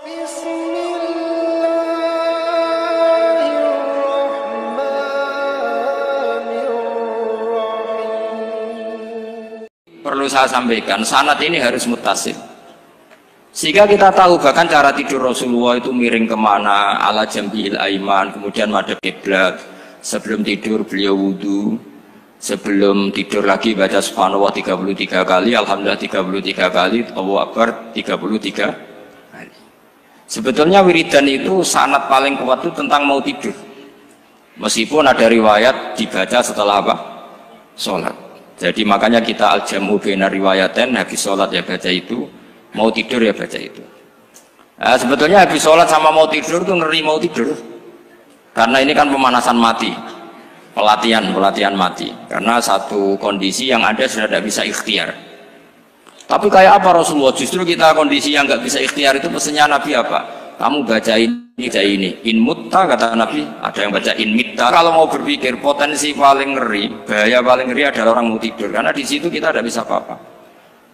Perlu saya sampaikan, sanad ini harus muttasil. Sehingga kita tahu bahkan cara tidur Rasulullah itu miring kemana, ala jambil aiman, kemudian madhab kiblat. Sebelum tidur beliau wudu, sebelum tidur lagi baca subhanallah 33 kali, alhamdulillah 33 kali, Allahu akbar 33 kali. Sebetulnya wiridan itu sanad paling kuat itu tentang mau tidur. Meskipun ada riwayat dibaca setelah apa? Sholat. Jadi makanya kita al-jam'u baina riwayaten, habis sholat ya baca itu, mau tidur ya baca itu. Nah, sebetulnya habis sholat sama mau tidur tuh ngeri mau tidur. Karena ini kan pemanasan mati, pelatihan mati. Karena satu kondisi yang ada sudah tidak bisa ikhtiar. Tapi kayak apa Rasulullah? Justru kita kondisi yang nggak bisa ikhtiar itu pesannya Nabi apa? Kamu baca ini, in mutta kata Nabi, ada yang baca in mitta. Kalau mau berpikir potensi paling ngeri, bahaya paling ngeri adalah orang mau tidur, karena di situ kita tidak bisa apa-apa.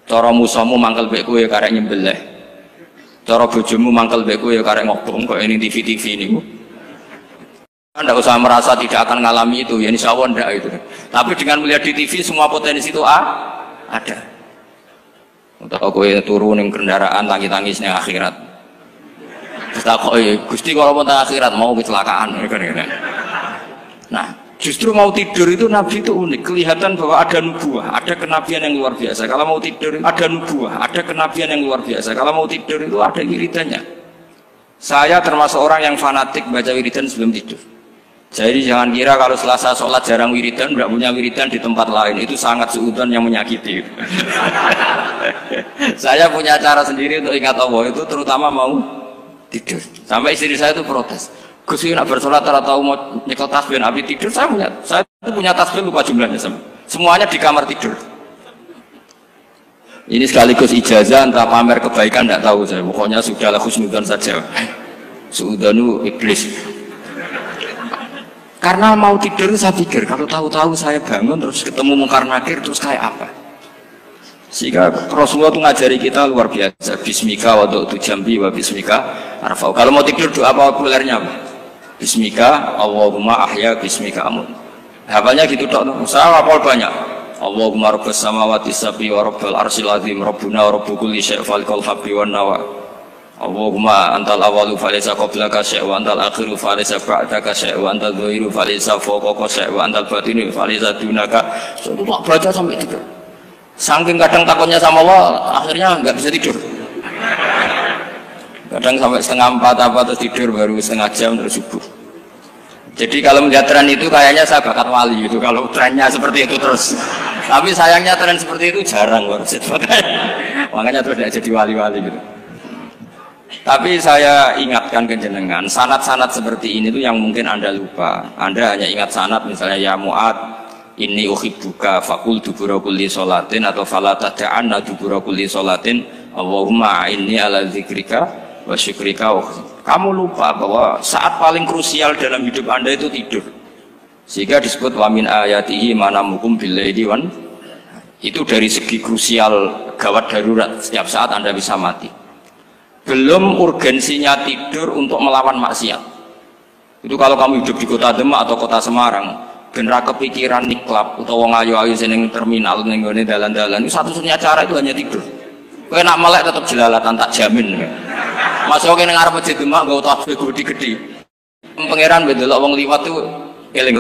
Cara musuhmu mangkel beku ya karek nyembelih, cara bojomu mangkel beku ya karek ngobong, kok ini TV ini. Anda usah merasa tidak akan mengalami itu, ya insya Allah enggak itu. Tapi dengan melihat di TV semua potensi itu ada. Untuk kowe turun yang kendaraan tangis-tangisnya akhirat. Gusti kalau mau akhirat mau kecelakaan. Nah, justru mau tidur itu Nabi itu unik, kelihatan bahwa ada nubuah, ada kenabian yang luar biasa. Kalau mau tidur ada nubuah, ada kenabian yang luar biasa. Kalau mau tidur itu ada wiridannya. Saya termasuk orang yang fanatik baca wiridan sebelum tidur. Jadi jangan kira kalau Selasa sholat jarang wiridan, tidak punya wiridan di tempat lain, itu sangat suudzon yang menyakiti. Saya punya cara sendiri untuk ingat Allah itu, terutama mau tidur. Sampai istri saya itu protes, Gus nak bersolat tahu mau nyekel tasbih habis tidur. Saya itu punya tasbih lupa jumlahnya, semuanya di kamar tidur. Ini sekaligus ijazah entah pamer kebaikan tidak tahu saya, pokoknya sudahlah husnudzon saja. Suudzonu iblis. Karena mau tidur saya pikir kalau tahu-tahu saya bangun terus ketemu mungkar nakir terus kayak apa. Sehingga Rasulullah itu ngajari kita luar biasa. Bismika wa du'tu jambi wa bismika arfa'u. Kalau mau tidur doa apa populernya apa? Bismika Allahumma ahya bismika amun. Hafalnya gitu tok. Saya hafal banyak. Allahumma rabbas samawati sab'i wa rabbal arsyil azim rabbuna wa rabbu kulli syai' falikal habbi wan nawa. Allahumma antal awalu falaysa qablaka syai' wa antal akhiru falaysa ba'daka syai' wa antal dhahiru falaysa fawqaka syai' wa antal batinu falaysa dunaka. Saya tak baca sampai tidur. Saking kadang takutnya sama Allah, akhirnya nggak bisa tidur. Kadang sampai setengah 4 apa terus tidur baru setengah jam terus subuh. Jadi kalau melihat tren itu kayaknya saya bakat wali itu kalau trennya seperti itu terus. Tapi sayangnya tren seperti itu jarang warsid. Makanya terus tidak jadi wali-wali gitu. Tapi saya ingatkan ke jenengan, sanad-sanad seperti ini tuh yang mungkin Anda lupa. Anda hanya ingat sanad misalnya ya Mu'ad inni uhibbuka faqul dubura kulli sholatin atau fala tad'anna dubura kulli sholatin Allahumma inni ala dzikrika wa syukrika. Kamu lupa bahwa saat paling krusial dalam hidup Anda itu tidur. Sehingga disebut wa min ayatihi manamukum billaili wan. Itu dari segi krusial gawat darurat, setiap saat Anda bisa mati. Belum urgensinya tidur untuk melawan maksiat. Itu kalau kamu hidup di kota Demak atau kota Semarang, bener kepikiran niklap atau wong ayu-ayu seneng terminal ning ngene dalan-dalan, itu satu-satunya cara itu hanya tidur. Kowe nak melek tetap jelalatan tak jamin. Masuk ning ngarep masjid Demak nggo tasbih gede-gede. Pangeran bedelok wong liwat tuh eling.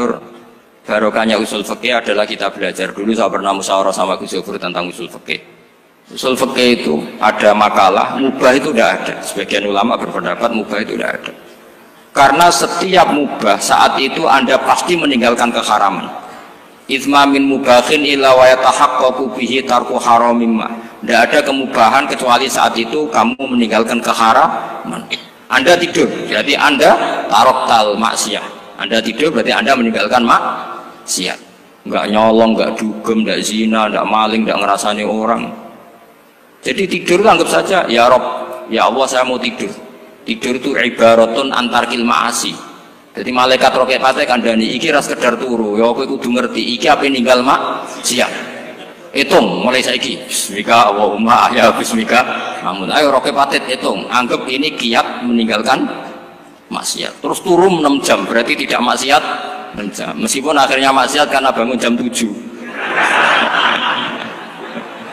Barokahnya usul fikih adalah kita belajar dulu. Saya pernah musyawarah sama Gus Yofur tentang usul fikih. Usul fikih itu ada makalah mubah itu tidak ada. Sebagian ulama berpendapat mubah itu tidak ada. Karena setiap mubah saat itu Anda pasti meninggalkan keharaman. Itsma min mubahin illa wa yatahaqqaqu bihi tarku haramimma. Tidak ada kemubahan kecuali saat itu kamu meninggalkan keharaman. Anda tidur, berarti Anda taroktal maksiat. Anda tidur berarti Anda meninggalkan maksiat. Enggak nyolong, enggak dugem, enggak zina, enggak maling, enggak ngerasani orang. Jadi tidur anggap saja ya Rob, ya Allah saya mau tidur. Tidur itu ibaratun antar kilmaasi. Jadi malaikat roket pate kandani iki ras sekedar turu. Ya kowe kudu ngerti iki ape ninggal maksiat. Hitung mulai saiki. Bismika Allahumma ya bismika Namun ayo roke patit hitung, anggap ini kiat meninggalkan maksiat. Terus turun 6 jam, berarti tidak maksiat 6 jam. Meskipun akhirnya maksiat karena bangun jam 7.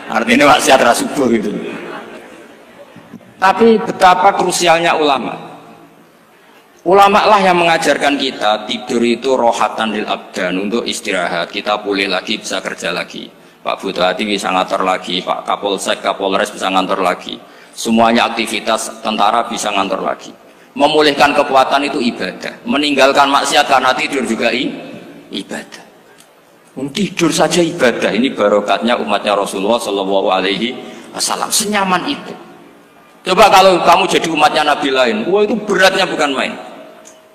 Artinya maksiat rasubuh gitu. Tapi betapa krusialnya ulama. Ulama lah yang mengajarkan kita tidur itu rohatan lil abdan, untuk istirahat. Kita pulih lagi, bisa kerja lagi. Pak Bupati bisa ngantor lagi, Pak Kapolsek, Kapolres bisa ngantor lagi. Semuanya aktivitas tentara bisa ngantor lagi. Memulihkan kekuatan itu ibadah. Meninggalkan maksiat karena tidur juga ibadah. Tidur saja ibadah. Ini barokatnya umatnya Rasulullah Shallallahu Alaihi Wasallam. Senyaman itu. Coba kalau kamu jadi umatnya Nabi lain, wah itu beratnya bukan main.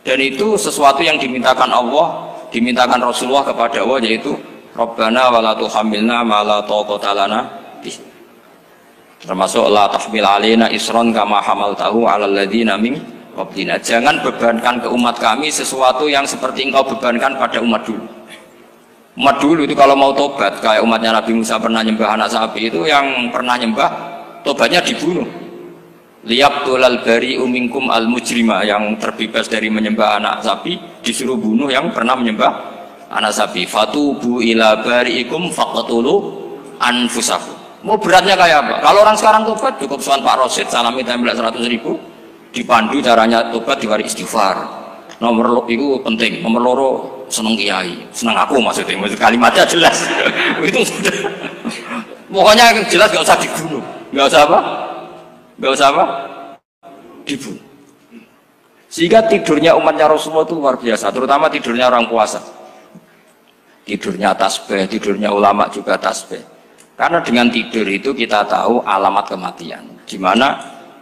Dan itu sesuatu yang dimintakan Allah, dimintakan Rasulullah kepada Allah, yaitu Rabbana wa la tuhammilna ma la taqata lana bih. Termasuk la tahmil alaina isron kama hamaltahu 'alal ladzina min qablina. Jangan bebankan ke umat kami sesuatu yang seperti engkau bebankan pada umat dulu. Umat dulu itu kalau mau tobat, kayak umatnya Nabi Musa pernah nyembah anak sapi, itu yang pernah nyembah tobatnya dibunuh. Liyaqtulal bari'u minkum al mujrima, yang terbebas dari menyembah anak sapi disuruh bunuh yang pernah menyembah anak sapi. Fatubu ila bari'ikum faqtulu anfusakum. Mau beratnya kayak apa? Kalau orang sekarang tobat cukup soal Pak Rosid salami tempel 100.000, dipandu caranya tobat diwari istighfar. Nomor itu penting, nomor loro seneng kiai, seneng aku maksudnya, maksud kalimatnya jelas. Itu sudah. Pokoknya jelas gak usah dibunuh, gak usah apa? Gak usah apa? Dibunuh. Sehingga tidurnya umatnya Rasulullah itu luar biasa, terutama tidurnya orang puasa. Tidurnya tasbih, tidurnya ulama juga tasbih. Karena dengan tidur itu kita tahu alamat kematian. Di mana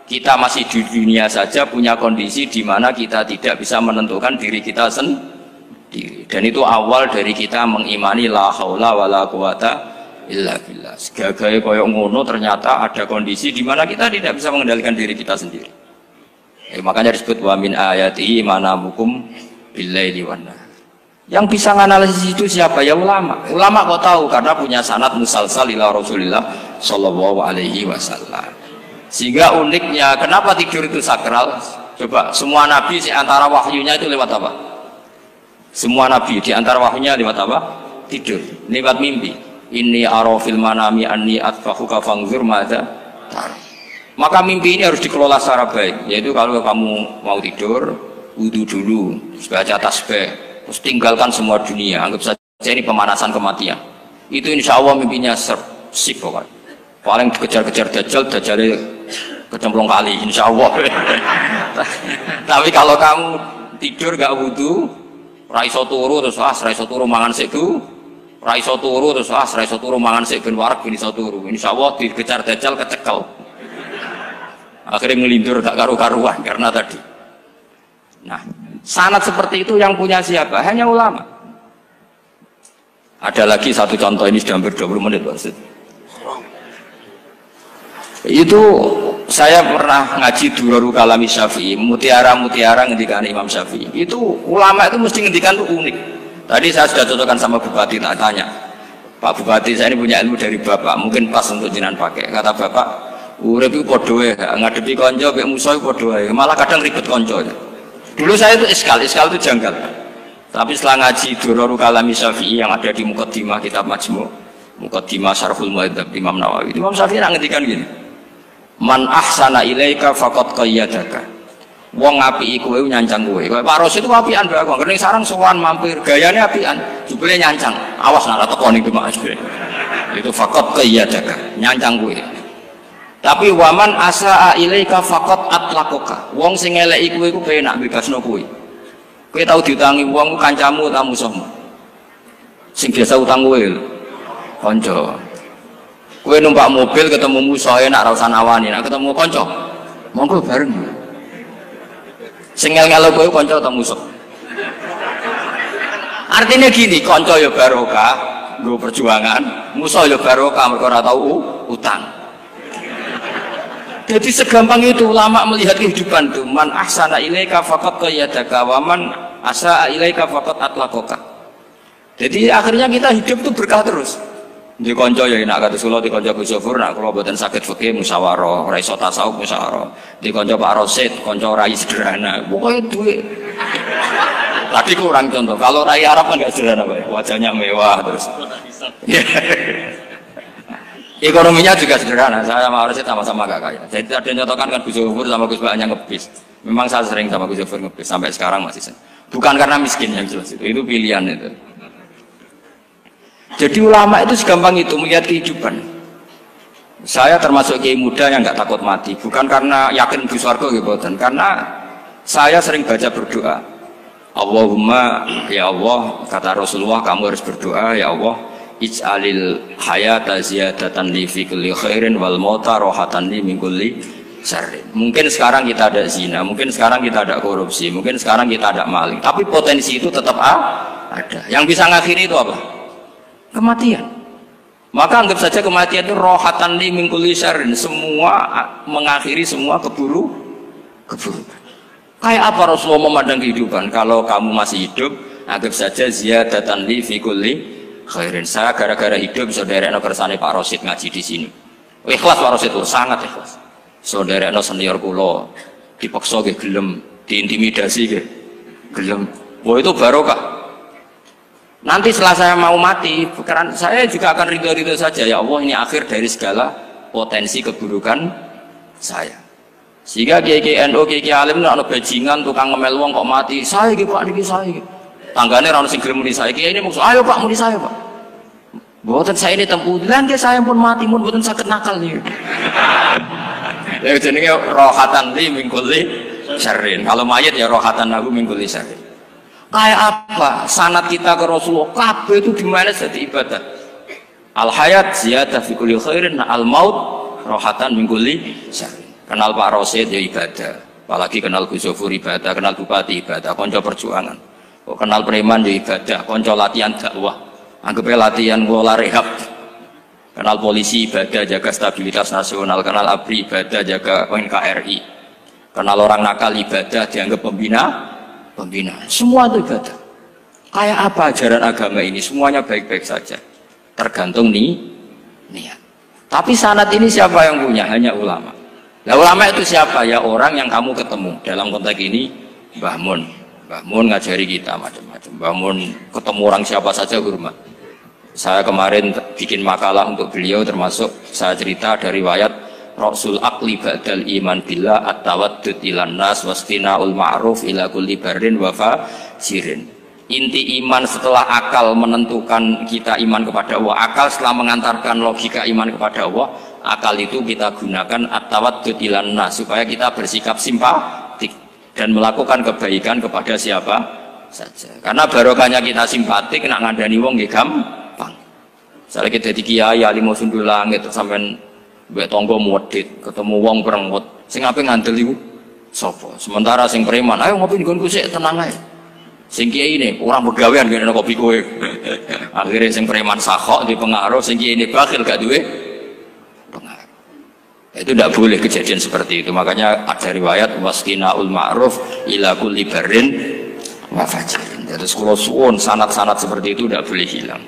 kita masih di dunia saja punya kondisi di mana kita tidak bisa menentukan diri kita sendiri. Dan itu awal dari kita mengimani la haula wala quwata illa billah. Segagai koyok ngono ternyata ada kondisi di mana kita tidak bisa mengendalikan diri kita sendiri. Makanya disebut wa min ayatihi manamukum billaili wan nahar. Yang bisa menganalisis itu siapa? Ya ulama. Ulama kok tahu karena punya sanad musalsal ila Rasulillah sallallahu alaihi wasallam. Sehingga uniknya kenapa tidur itu sakral? Coba semua nabi di antara wahyunya itu lewat apa? Semua nabi di antara wahyunya lewat apa? Tidur, lewat mimpi. Inni ara fil manami anni atfahuka fanzur madza tar. Maka mimpi ini harus dikelola secara baik, yaitu kalau kamu mau tidur, wudu dulu, baca tasbih, terus tinggalkan semua dunia, anggap saja ini pemanasan kematian. Itu insya Allah mimpinya sip pokoknya. Paling dikejar-kejar dajjal, dajjalnya kecemplung kali, insya Allah. Tapi kalau kamu tidur gak wudu, raiso turu terus raiso turu mangan seku. Raiso turu terus raiso turu mangan sik ben warak ben iso turu. Insyaallah dikejar dajjal kecekel. Akhirnya ngelindur tak karu-karuan karena tadi. Nah, sanad seperti itu yang punya siapa? Hanya ulama. Ada lagi satu contoh, ini sudah hampir 20 menit, Pak. Itu saya pernah ngaji Durarul Kalami Syafi'i, mutiara-mutiara ngendikan Imam Syafi'i. Itu ulama itu mesti ngendikan itu unik. Tadi saya sudah cocokkan sama Bupati, tak tanya, Pak Bupati saya ini punya ilmu dari Bapak, mungkin pas untuk jenengan pakai. Kata Bapak, urip iku padha wae, ngadepi kanca mek musuh iku padha wae, malah kadang ribet kanca. Dulu saya itu iskal itu janggal. Tapi setelah ngaji Durarul Kalami Syafi'i yang ada di Muqaddimah kitab Majmu', Muqaddimah Syarhul Muhadzab Imam Nawawi, Imam Syafi'i ngendikan gini, man ahsana ilaika faqad qayyadaka. Wong ngapiki kowe nyancang kowe. Pak Rosid itu apian bae kok. Ning sarang sowan mampir, gayane apian, jebule nyancang. Awas nek teko ning Demak. Itu faqat qayyadaka, nyancang kowe. Tapi waman asaa ilaika faqat atlaqaka. Wong sing eleki kowe iku penak bebasno kowe. Kowe tau diutangi wong kancamu ta musuhmu? Sing biasa utang kowe lho. Kanca. Kowe numpak mobil ketemu musuh enak ra usah nawani, nek ketemu kanca monggo bareng. Sing ngel-ngelo kowe kanca atau musuh. Artinya gini, kanca ya barokah, nggo perjuangan, musuh ya barokah mergo ora tau utang. Jadi segampang itu ulama melihat kehidupan itu, man ahsana ilaika faqad qayyadaka wa man asaa ilaika faqad atlaqaka. Jadi akhirnya kita hidup itu berkah terus. Di konco ya enak kata Solo, di konco Gus Yofur, nak kalau buatan sakit fikih musyawarah, ora iso tasawuf musyawarah. Di konco Pak Rosid, konco rai sederhana. Pokoknya duit. Tadi kurang contoh. Kalau rai Arab kan nggak sederhana, Pak. Wajahnya mewah terus. Ekonominya juga sederhana. Saya sama Rosid sama-sama gak kaya. Jadi ada nyotokan kan Gus Yofur sama Gus Baknya ngebis. Memang saya sering sama Gus Yofur ngebis sampai sekarang masih sering. Bukan karena miskin yang jelas itu pilihan itu. Jadi ulama itu segampang itu melihat kehidupan. Saya termasuk kiai muda yang nggak takut mati, bukan karena yakin di surga gitu, karena saya sering baca berdoa. Allahumma ya Allah, kata Rasulullah, kamu harus berdoa ya Allah, ij'alil hayata ziyadatan li fi kulli khairin wal mauta rohatan li min kulli syarrin. Mungkin sekarang kita ada zina, mungkin sekarang kita ada korupsi, mungkin sekarang kita ada maling, tapi potensi itu tetap ada. Yang bisa ngakhiri itu apa? Kematian. Maka anggap saja kematian itu rohatan li min kulli syarrin, semua mengakhiri semua keburukan. Kayak apa Rasulullah memandang kehidupan? Kalau kamu masih hidup, anggap saja ziyadatan li fi kulli khairin. Saya gara-gara hidup saudara kersane Pak Rosid ngaji di sini. Ikhlas Pak Rosid itu sangat ikhlas. Saudara senior kula dipaksa nggih gelem, diintimidasi nggih gelem. Wah itu barokah. Nanti setelah saya mau mati, karena saya juga akan ridho-ridho saja. Ya Allah, ini akhir dari segala potensi keburukan saya. Sehingga kiai NU, kiai alim ada bajingan, tukang ngemel wong kok mati. Saya gitu Pak, niki saya. Tanggane ra ono sing gelem muni saya. Kiai ini maksud, ayo Pak muni saya Pak. Mboten saya ini tempuh. Lan saya pun mati pun mboten saged nakal nih. Ya jenenge rohatan li min kulli syarrin. Kalau mayit ya rohatan lahu min kulli syarrin. Kayak apa sanad kita ke Rasulullah, kabeh itu dimana jadi ibadah. Al hayat ziyadah fi kulli khairin, al maut rohatan min kulli syarrin. Kenal Pak Rosid ya ibadah, apalagi kenal Gus Yofur ibadah, kenal bupati ibadah, konco perjuangan. Kok kenal preman ya ibadah, konco latihan dakwah, anggapnya latihan ngolah rehab. Kenal polisi ibadah, jaga stabilitas nasional, kenal ABRI ibadah, jaga NKRI. Kenal orang nakal ibadah, dianggap pembina. Semua itu ibadah. Kayak apa ajaran agama ini? Semuanya baik-baik saja, tergantung niat. Tapi sanad ini siapa yang punya? Hanya ulama. Nah ulama itu siapa? Ya orang yang kamu ketemu. Dalam konteks ini Mbah Mun ngajari kita macam-macam. Mbah Mun ketemu orang siapa saja hormat. Saya kemarin bikin makalah untuk beliau, termasuk saya cerita dari riwayat Rasul akli ba'dal iman billah at-tawaddud ilan nas wastina'ul ma'ruf ila kulli barrin wa fajirin. Inti iman setelah akal menentukan kita iman kepada Allah, akal setelah mengantarkan logika iman kepada Allah, akal itu kita gunakan at-tawaddud ilan nas supaya kita bersikap simpatik dan melakukan kebaikan kepada siapa saja. Karena barokahnya kita simpatik, nak ngandani wong nggih gampang. Misalnya kita di kiai alim sundul langit sampean mbek tangga modit, ketemu wong perengut, sing ape ngandel iku sapa? Sementara sing preman, ayo ngopi nggonku sik tenang ae. Sing kiai ini orang begawean ngene kopi kowe. Akhirnya sing preman sakhok di pengaruh, sing kiai ini bakhil gak duwe pengaruh. Itu tidak boleh kejadian seperti itu. Makanya ada riwayat wasqinaul ma'ruf ila kulli barrin wa fajirin. Terus kalau suwun sanad-sanad seperti itu tidak boleh hilang.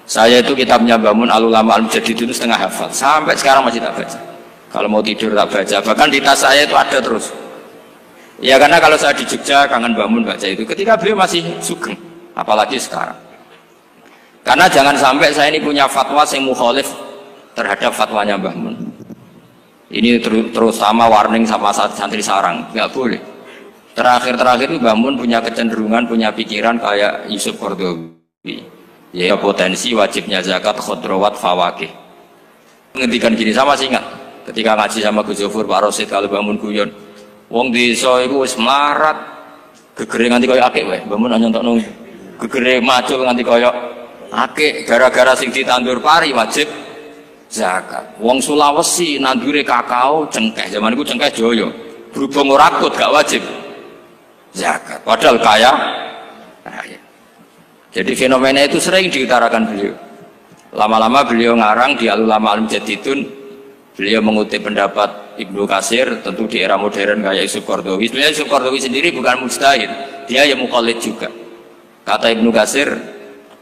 Saya itu kitabnya Bangun Al-Ulama Al-Mujaddid itu setengah hafal, sampai sekarang masih tak baca. Kalau mau tidur tak baca, bahkan di tas saya itu ada terus. Ya karena kalau saya di Jogja kangen Bangun baca itu, ketika beliau masih sugeng, apalagi sekarang. Karena jangan sampai saya ini punya fatwa yang mukhalif terhadap fatwanya Bangun. Ini terutama warning sama santri sarang, nggak boleh. Terakhir itu Bangun punya kecenderungan, punya pikiran kayak Yusuf Qaradawi. Ya potensi wajibnya zakat khodrowat fawakih. Menghentikan gini sama sih ingat ketika ngaji sama Gus Yofur Pak Rosid kalau bangun guyon wong desa iku wis melarat gegere nganti koyo akeh wae bangun nyontokno gegere macul nganti koyo akeh gara-gara sing ditandur pari wajib zakat. Wong Sulawesi nandure kakao cengkeh, zaman iku cengkeh joyo berhubung ora akut gak wajib zakat padahal kaya. Jadi fenomena itu sering diutarakan beliau. Lama-lama beliau ngarang di Al-Ulama Al-Mujaddidun, beliau mengutip pendapat Ibnu Katsir, tentu di era modern kayak Yusuf Qaradawi. Sebenarnya Yusuf Qaradawi sendiri bukan mujtahid, dia yang muqallid juga. Kata Ibnu Katsir,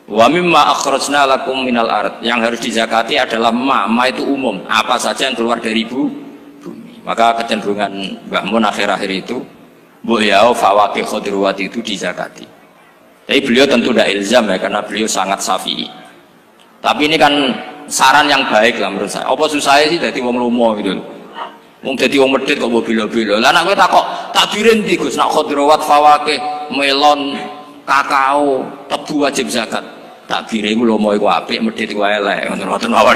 Wa mimma akhrajna lakum minal ard, yang harus dizakati adalah ma itu umum, apa saja yang keluar dari bumi. Maka kecenderungan Mbah Mun akhir-akhir itu mbok ya fawaqih khudrawat itu dizakati. Tapi beliau tentu tidak ilzam ya, karena beliau sangat syafi'i. Tapi ini kan saran yang baik lah menurut saya. Apa susahnya sih jadi wong lomo gitu. Wong jadi wong medhit kok mbok bila-bila. Lah nek kowe takok takdirin ndi Gus, nak khudrawat fawaqih, melon, kakao, tebu wajib zakat. Takdire iku lomo iku apik, medhit iku elek, ngoten mawon.